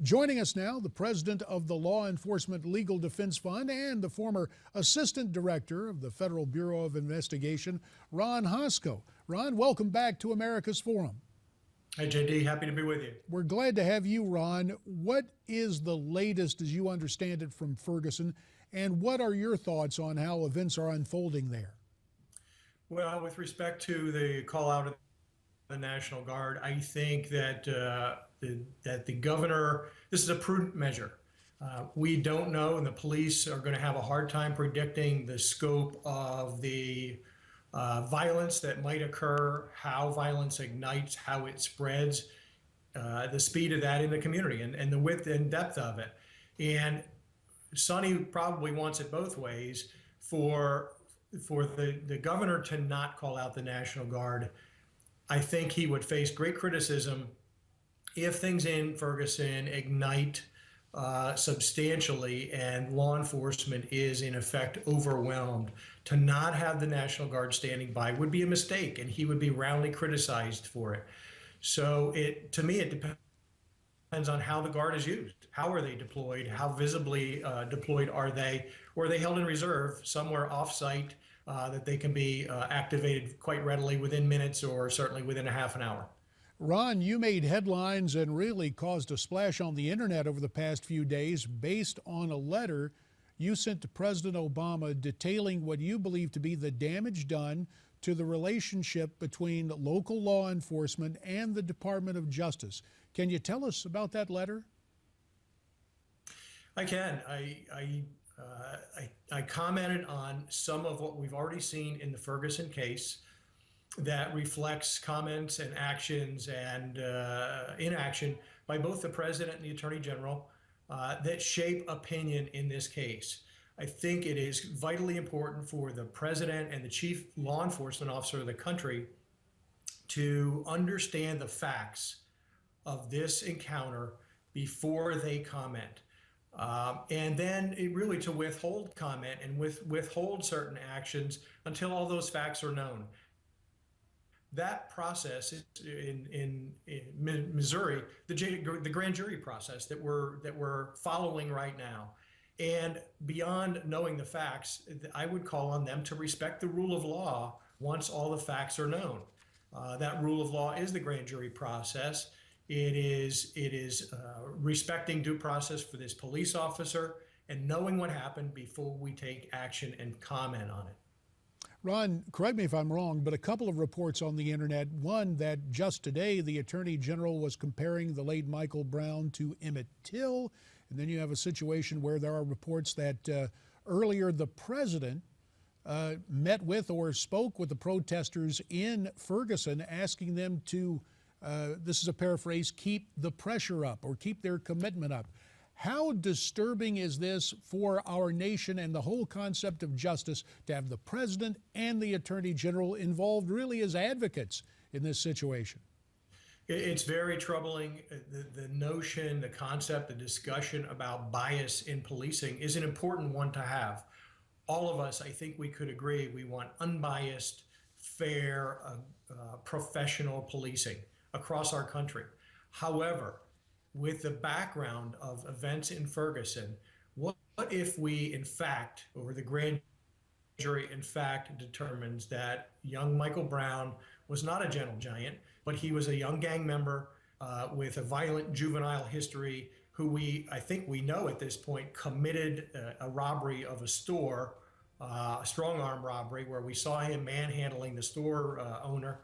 Joining us now, the president of the Law Enforcement Legal Defense Fund and the former assistant director of the Federal Bureau of Investigation, Ron Hosko. Ron, welcome back to America's Forum. Hey, JD, happy to be with you. We're glad to have you, Ron. What is the latest, as you understand it, from Ferguson, and what are your thoughts on how events are unfolding there? Well, with respect to the call out of the National Guard, I think that the governor, this is a prudent measure. We don't know, and the police are going to have a hard time predicting the scope of the violence that might occur, how violence ignites, how it spreads, the speed of that in the community, and the width and depth of it. And Sonny probably wants it both ways. For the governor to not call out the National Guard, I think he would face great criticism if things in Ferguson ignite substantially and law enforcement is in effect overwhelmed. To not have the National Guard standing by would be a mistake, and he would be roundly criticized for it. So to me, it depends on how the Guard is used. How are they deployed? How visibly deployed are they? Or are they held in reserve somewhere off-site that they can be activated quite readily within minutes or certainly within a half an hour? Ron, you made headlines and really caused a splash on the internet over the past few days based on a letter you sent to President Obama detailing what you believe to be the damage done to the relationship between local law enforcement and the Department of Justice. Can you tell us about that letter? I can. I commented on some of what we've already seen in the Ferguson case that reflects comments and actions and inaction by both the president and the attorney general that shape opinion in this case. I think it is vitally important for the president and the chief law enforcement officer of the country to understand the facts of this encounter before they comment. And then really to withhold comment and withhold certain actions until all those facts are known. That process in Missouri, the grand jury process that we're following right now. And beyond knowing the facts, I would call on them to respect the rule of law once all the facts are known. That rule of law is the grand jury process. It is respecting due process for this police officer and knowing what happened before we take action and comment on it. Ron, correct me if I'm wrong, but a couple of reports on the internet. One, that just today the Attorney General was comparing the late Michael Brown to Emmett Till. And then you have a situation where there are reports that earlier the president met with or spoke with the protesters in Ferguson, asking them to, this is a paraphrase, keep the pressure up or keep their commitment up. How disturbing is this for our nation and the whole concept of justice to have the president and the attorney general involved really as advocates in this situation? It's very troubling. The notion, the concept, the discussion about bias in policing is an important one to have. All of us, I think we could agree, we want unbiased, fair, professional policing across our country. However, with the background of events in Ferguson, what if we, in fact, or the grand jury, in fact, determines that young Michael Brown was not a gentle giant, but he was a young gang member with a violent juvenile history who I think we know at this point, committed a robbery of a store, a strong arm robbery, where we saw him manhandling the store owner.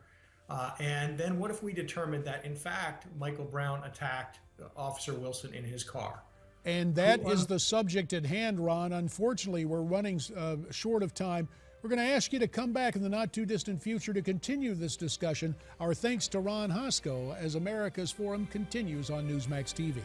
And then what if we determined that, in fact, Michael Brown attacked Officer Wilson in his car? And that is the subject at hand, Ron. Unfortunately, we're running short of time. We're going to ask you to come back in the not-too-distant future to continue this discussion. Our thanks to Ron Hosko as America's Forum continues on Newsmax TV.